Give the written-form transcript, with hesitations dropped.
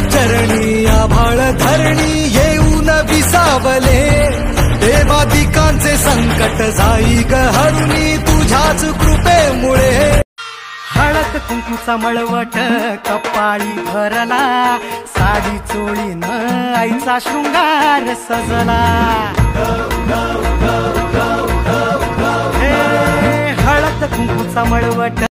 चरणी आभाळ धरणी येऊन विसावले देवादिकांचे संकट जाई ग हरुणी तुझ्याच कृपेमुळे हळद कुंकूचा मळवट कपाळी भरला साडी चोळीन आईचा शृंगार सजला हळद कुंकूचा मळवट